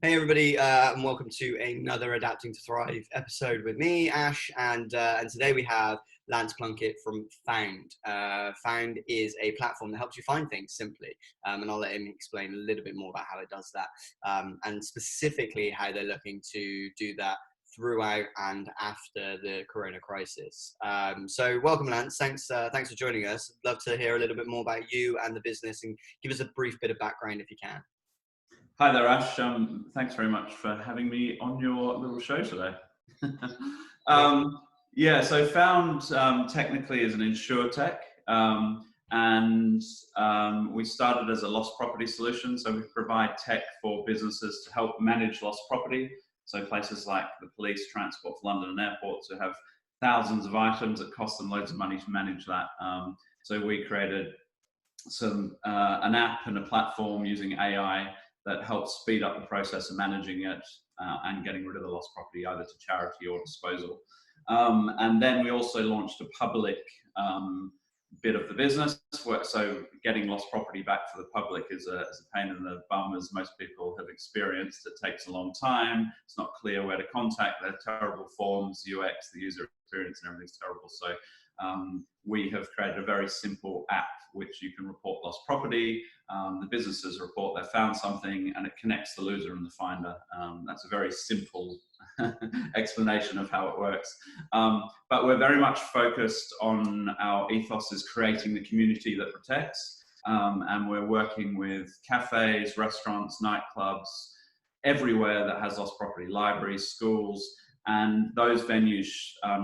Hey everybody, and welcome to another Adapting to Thrive episode with me, Ash, and today we have Lance Plunket from Found. Found is a platform that helps you find things simply, and I'll let him explain a little bit more about how it does that, and specifically how they're looking to do that throughout and after the Corona crisis. So welcome, Lance. Thanks for joining us. I'd love to hear a little bit more about you and the business, and give us a brief bit of background if you can. Hi there, Ash. Thanks very much for having me on your little show today. So Found technically is an insurtech, and we started as a lost property solution. So we provide tech for businesses to help manage lost property. So places like the police, Transport for London and airports who have thousands of items that cost them loads of money to manage that. So we created an app and a platform using AI that helps speed up the process of managing it and getting rid of the lost property either to charity or disposal. And then we also launched a public bit of the business. So getting lost property back to the public is a pain in the bum, as most people have experienced. It takes a long time. It's not clear where to contact. They're terrible forms, UX, the user experience and everything's terrible. So we have created a very simple app which you can report lost property. The businesses report they found something and it connects the loser and the finder. That's a very simple explanation of how it works. But we're very much focused on our ethos is creating the community that protects. And we're working with cafes, restaurants, nightclubs, everywhere that has lost property, libraries, schools. And those venues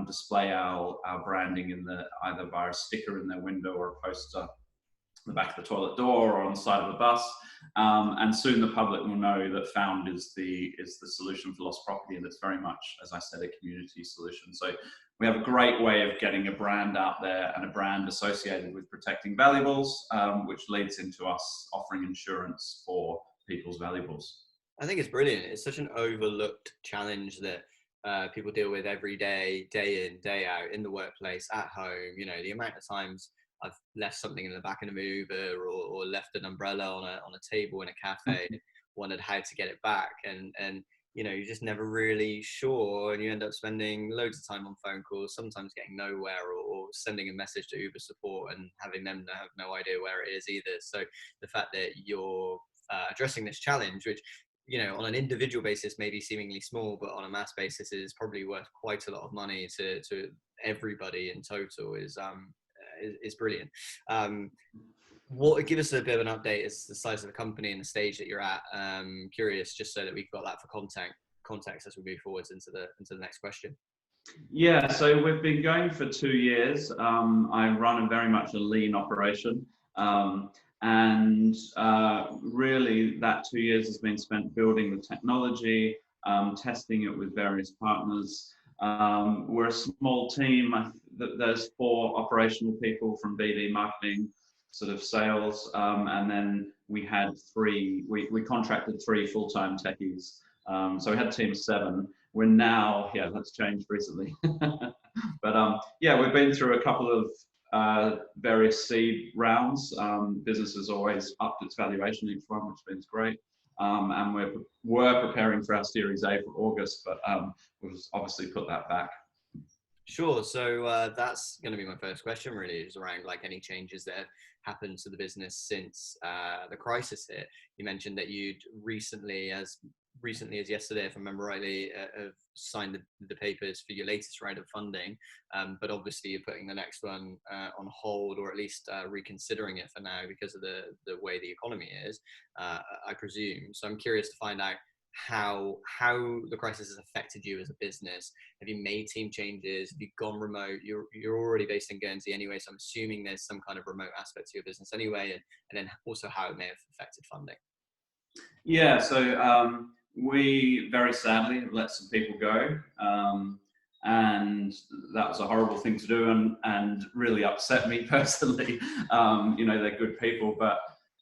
display our branding either via a sticker in their window or a poster on the back of the toilet door or on the side of a bus. And soon the public will know that Found is the solution for lost property, and it's very much, as I said, a community solution. So we have a great way of getting a brand out there and a brand associated with protecting valuables, which leads into us offering insurance for people's valuables. I think it's brilliant. It's such an overlooked challenge that people deal with every day, day in, day out, in the workplace, at home. You know, the amount of times I've left something in the back of an Uber or left an umbrella on a table in a cafe, wondered how to get it back, and you know, you're just never really sure, and you end up spending loads of time on phone calls, sometimes getting nowhere, or sending a message to Uber support and having them have no idea where it is either. So the fact that you're addressing this challenge, which, you know, on an individual basis may be seemingly small, but on a mass basis is probably worth quite a lot of money to everybody in total, is brilliant. Give us a bit of an update as the size of the company and the stage that you're at. Curious, just so that we've got that for context as we move forwards into the next question. Yeah, so we've been going for 2 years. I run very much a lean operation. And really that 2 years has been spent building the technology, testing it with various partners. We're a small team. There's 4 operational people from BD, marketing, sort of sales, and then we had 3, we contracted 3 full-time techies. So we had a team of 7. We're now, that's changed recently. But we've been through a couple of various seed rounds. Business has always upped its valuation each one, which means great. And we're preparing for our Series A for August, but we've obviously put that back. Sure. So that's going to be my first question, really, is around like any changes that have happened to the business since the crisis hit. You mentioned that you'd recently as yesterday, if I remember rightly, have signed the papers for your latest round of funding, but obviously you're putting the next one on hold, or at least reconsidering it for now because of the way the economy is, I presume. So I'm curious to find out how the crisis has affected you as a business. Have you made team changes? Have you gone remote? You're already based in Guernsey anyway, so I'm assuming there's some kind of remote aspect to your business anyway, and then also how it may have affected funding. Yeah, so we very sadly have let some people go, and that was a horrible thing to do, and really upset me personally. You know, they're good people, but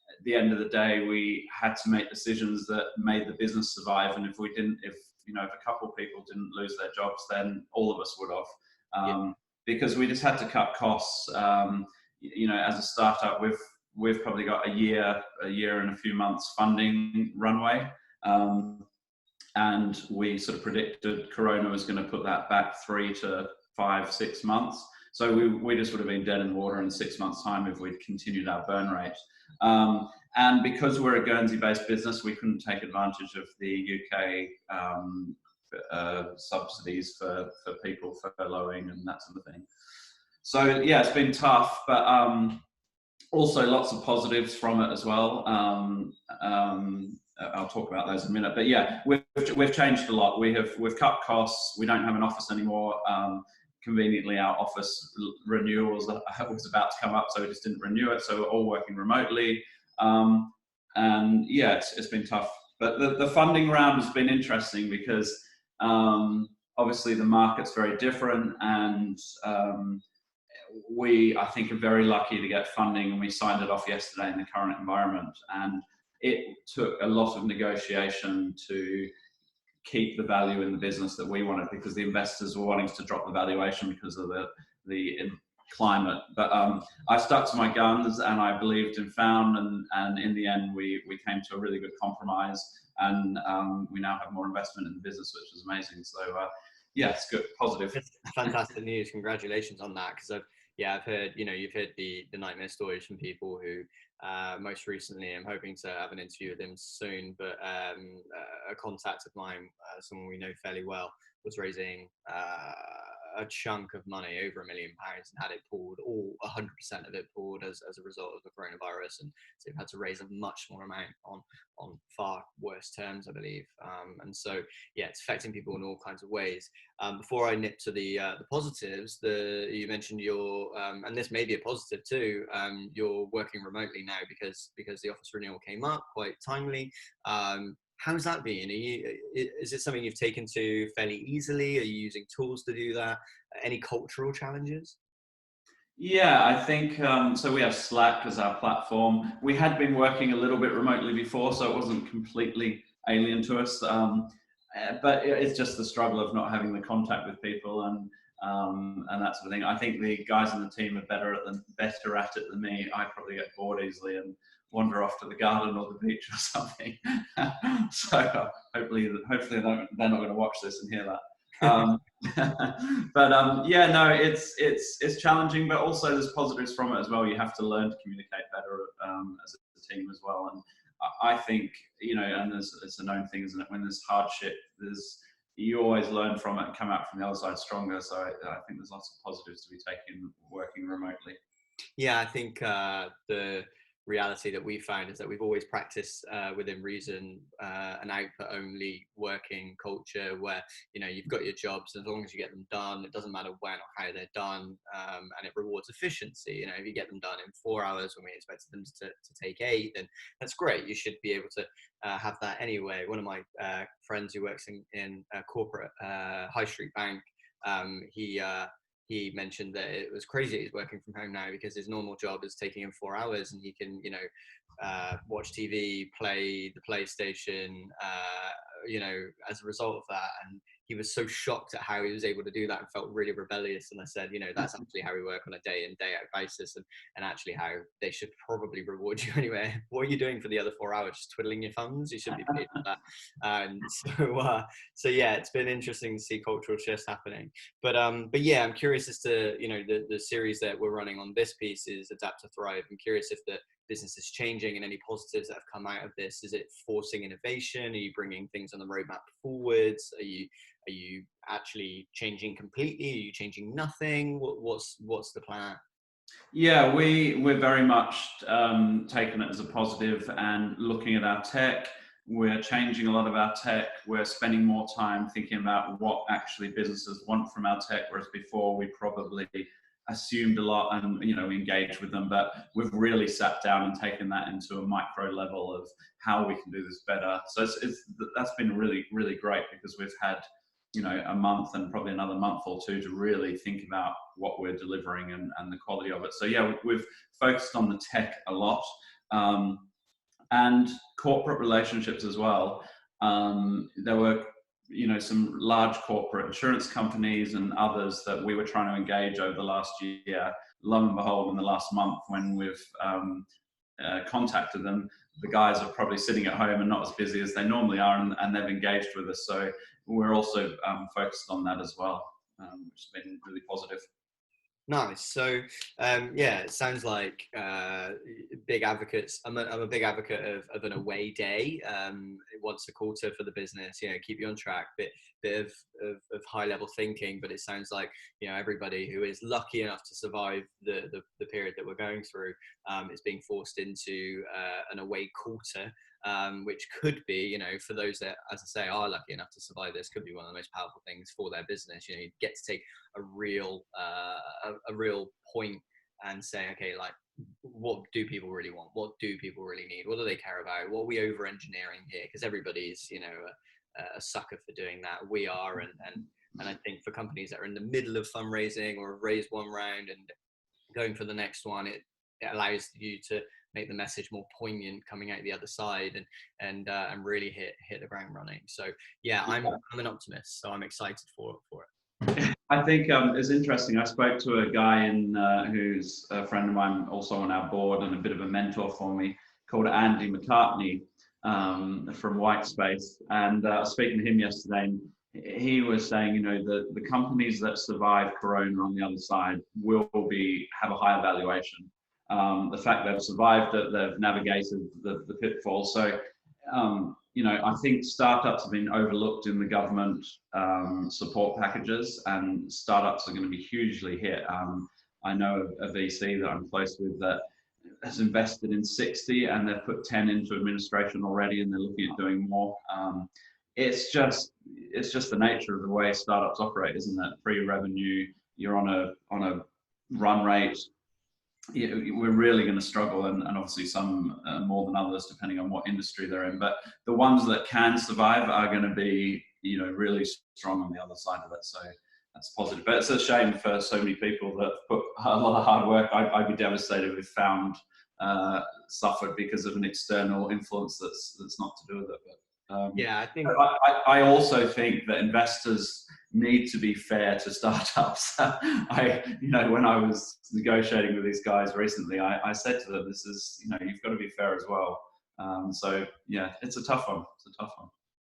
at the end of the day, we had to make decisions that made the business survive. And if a couple of people didn't lose their jobs, then all of us would have, because we just had to cut costs. You know, as a startup, we've probably got a year and a few months funding runway. and we sort of predicted Corona was going to put that back 3 to 5, 6 months. So we just would have been dead in the water in 6 months' time if we'd continued our burn rate. And because we're a Guernsey-based business, we couldn't take advantage of the UK subsidies for people furloughing and that sort of thing. So yeah, it's been tough, but also lots of positives from it as well. I'll talk about those in a minute. But yeah, we've changed a lot. We've cut costs. We don't have an office anymore. Conveniently, our office renewal was about to come up, so we just didn't renew it. So we're all working remotely. And yeah, it's been tough. But the funding round has been interesting because obviously the market's very different, and we, I think, are very lucky to get funding, and we signed it off yesterday in the current environment. And it took a lot of negotiation to keep the value in the business that we wanted, because the investors were wanting to drop the valuation because of the climate. But I stuck to my guns, and I believed in Found, and in the end we came to a really good compromise, and we now have more investment in the business, which is amazing. So yeah, it's good, positive. It's fantastic news. Congratulations on that, because I've heard, you've heard the nightmare stories from people who, most recently, I'm hoping to have an interview with him soon, but a contact of mine, someone we know fairly well, was raising a chunk of money, over £1 million, and had it pulled, all 100% of it pulled as a result of the coronavirus, and so they've had to raise a much smaller amount on far worse terms, I believe. And so yeah, it's affecting people in all kinds of ways. Before I nip to the positives, you mentioned your and this may be a positive too. You're working remotely now because the office renewal came up quite timely. How's that been? Is it something you've taken to fairly easily? Are you using tools to do that? Any cultural challenges? Yeah, I think so. We have Slack as our platform. We had been working a little bit remotely before, so it wasn't completely alien to us. But it's just the struggle of not having the contact with people and that sort of thing. I think the guys in the team are better at it than me. I probably get bored easily and wander off to the garden or the beach or something. So hopefully they're not going to watch this and hear that. But yeah, no, it's challenging, but also there's positives from it as well. You have to learn to communicate better as a team as well. And I think, and it's a known thing, isn't it? When there's hardship, you always learn from it and come out from the other side stronger. So I think there's lots of positives to be taken working remotely. Yeah, I think the reality that we found is that we've always practiced within reason an output only working culture where you've got your jobs, as long as you get them done, it doesn't matter when or how they're done, and it rewards efficiency. If you get them done in 4 hours when we expected them to take 8, then that's great. You should be able to have that anyway. One of my friends who works in a corporate high street bank, he mentioned that it was crazy he's working from home now because his normal job is taking him 4 hours, and he can, watch TV, play the PlayStation, as a result of that. And he was so shocked at how he was able to do that and felt really rebellious. And I said, that's actually how we work on a day in, day out basis, and actually how they should probably reward you anyway. What are you doing for the other 4 hours? Just twiddling your thumbs? You should be paid for that. And so yeah, it's been interesting to see cultural shifts happening. But yeah, I'm curious as to, the series that we're running on this piece is Adapt to Thrive. I'm curious if the business is changing and any positives that have come out of this. Is it forcing innovation? Are you bringing things on the roadmap forwards? Are you actually changing completely? Are you changing nothing? What's the plan? Yeah, we're very much taking it as a positive and looking at our tech. We're changing a lot of our tech. We're spending more time thinking about what actually businesses want from our tech, whereas before we probably assumed a lot and we engaged with them, but we've really sat down and taken that into a micro level of how we can do this better. So that's been really, really great, because we've had a month and probably another month or two to really think about what we're delivering and the quality of it. So yeah, we've focused on the tech a lot, and corporate relationships as well. There were some large corporate insurance companies and others that we were trying to engage over the last year. Lo and behold, in the last month, when we've contacted them, the guys are probably sitting at home and not as busy as they normally are, and they've engaged with us. So we're also focused on that as well, which has been really positive. Nice. So, yeah, it sounds like big advocates. I'm a big advocate of an away day once a quarter for the business. You know, keep you on track. Bit of high level thinking, but it sounds like, you know, everybody who is lucky enough to survive the period that we're going through is being forced into an away quarter. Which could be, you know, for those that, as I say, are lucky enough to survive this, could be one of the most powerful things for their business. You know, you get to take a real point and say, okay, like, what do people really want? What do people really need? What do they care about? What are we over engineering here? Because everybody's, you know, a sucker for doing that. We are, and I think for companies that are in the middle of fundraising or have raised one round and going for the next one, it allows you to make the message more poignant coming out the other side, and really hit the ground running. So yeah, I'm an optimist, so I'm excited for it. I think it's interesting. I spoke to a guy who's a friend of mine, also on our board and a bit of a mentor for me, called Andy McCartney from Whitespace. And I was speaking to him yesterday, and he was saying, you know, the companies that survive Corona on the other side will have a higher valuation. The fact they've survived it, they've navigated the pitfalls. So, you know, I think startups have been overlooked in the government support packages, and startups are going to be hugely hit. I know a VC that I'm close with that has invested in 60, and they've put 10 into administration already, and they're looking at doing more. It's just the nature of the way startups operate, isn't it? Pre-revenue, you're on a run rate. We're really going to struggle, and obviously some more than others, depending on what industry they're in. But the ones that can survive are going to be, you know, really strong on the other side of it. So that's positive. But it's a shame for so many people that put a lot of hard work. I'd be devastated if Found suffered because of an external influence that's not to do with it. But yeah, I think I also think that investors need to be fair to startups. You know, when I was negotiating with these guys recently, I said to them, this is, you know, you've got to be fair as well. So yeah, it's a tough one.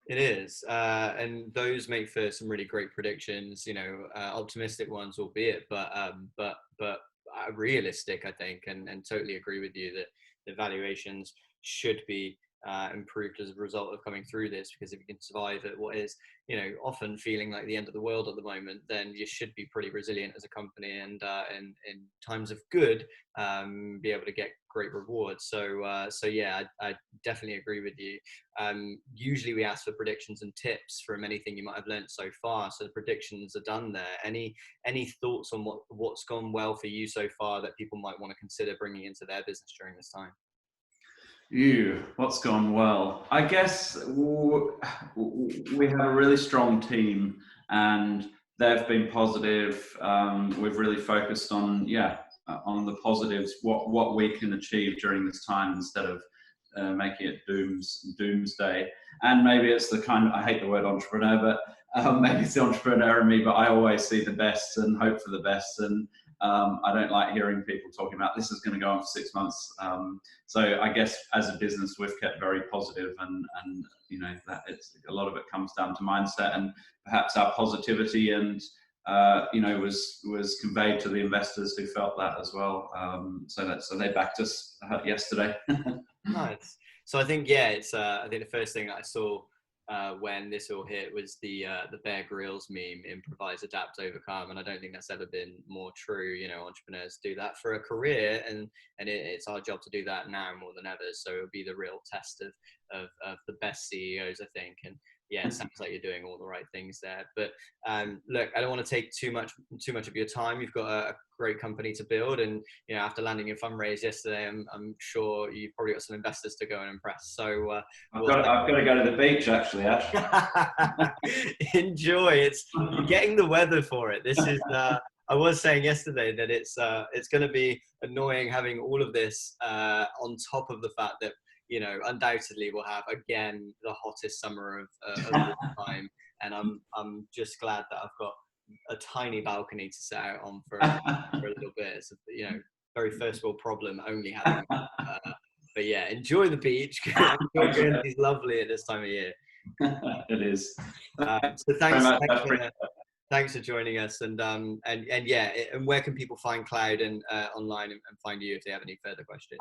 it is, and those make for some really great predictions. You know, optimistic ones, albeit, but realistic, I think, and totally agree with you that the valuations should be improved as a result of coming through this, because if you can survive at what is, you know, often feeling like the end of the world at the moment, then you should be pretty resilient as a company, and in times of good, be able to get great rewards. So yeah, I definitely agree with you. Usually we ask for predictions and tips from anything you might have learned so far, so the predictions are done there. Any thoughts on what's gone well for you so far that people might want to consider bringing into their business during this time? What's gone well? I guess we have a really strong team, and they've been positive. We've really focused on the positives, what we can achieve during this time, instead of making it doomsday. And maybe it's the kind of, I hate the word entrepreneur, but maybe it's the entrepreneur in me, but I always see the best and hope for the best. And I don't like hearing people talking about this is going to go on for 6 months. So I guess as a business, we've kept very positive, and you know, that it's a lot of it comes down to mindset, and perhaps our positivity and you know, was conveyed to the investors who felt that as well. So they backed us yesterday. Nice. So I think, yeah, it's I think the first thing that I saw when this all hit was the Bear Grylls meme: improvise, adapt, overcome. And I don't think that's ever been more true. You know, entrepreneurs do that for a career, and it's our job to do that now more than ever. So it'll be the real test of the best CEOs, I think. And yeah, it sounds like you're doing all the right things there. But look, I don't want to take too much of your time. You've got a great company to build, and you know, after landing your fundraise yesterday, I'm sure you've probably got some investors to go and impress. So I've got to go to the beach, actually, Ash. Enjoy. You're getting the weather for it. This is. I was saying yesterday that it's going to be annoying having all of this on top of the fact that, you know, undoubtedly we'll have again the hottest summer of all time, and I'm just glad that I've got a tiny balcony to sit out on for a little bit. It's a, you know, very first world problem only having But yeah, enjoy the beach. I'm sure Guernsey's lovely at this time of year. It is. So Very thanks, much. thanks for joining us. And yeah, and where can people find Cloud and online and find you if they have any further questions?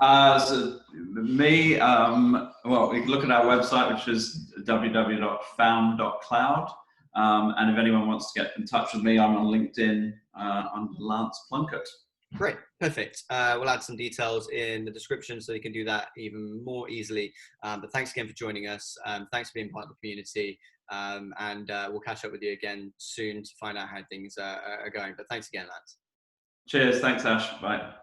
So me, well, you can look at our website, which is www.Found.cloud. And if anyone wants to get in touch with me, I'm on LinkedIn on Lance Plunket. Great, perfect. We'll add some details in the description so you can do that even more easily. But thanks again for joining us. Thanks for being part of the community. And we'll catch up with you again soon to find out how things are going. But thanks again, Lance. Cheers. Thanks, Ash. Bye.